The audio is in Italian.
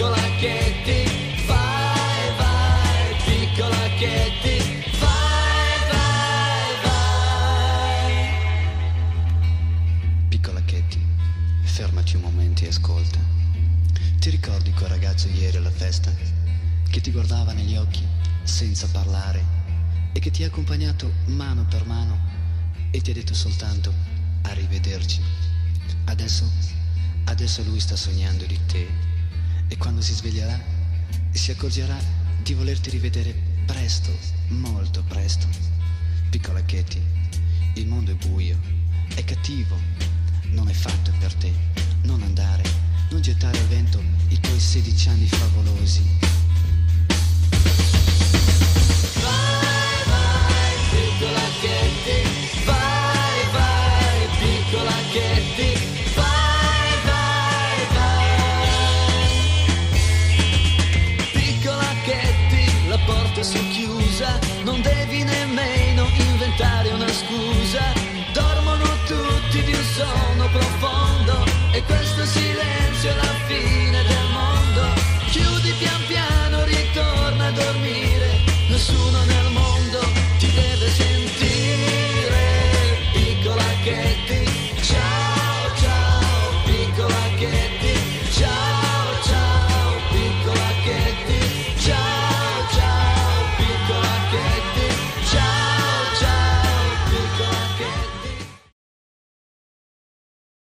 piccola Katie, vai, vai, piccola Katie, vai, vai, vai. Piccola Katie, fermati un momento e ascolta. Ti ricordi quel ragazzo ieri alla festa che ti guardava negli occhi senza parlare e che ti ha accompagnato mano per mano e ti ha detto soltanto arrivederci? Adesso lui sta sognando di te e quando si sveglierà si accorgerà di volerti rivedere presto, molto presto. Piccola Katie, il mondo è buio, è cattivo, non è fatto per te. Non andare, non gettare al vento i tuoi 16 anni favolosi. Vai, vai, piccola Katie, vai, vai, piccola Katie, vai, vai, vai. Piccola Katie, la porta si è chiusa, non devi nemmeno inventare una scusa.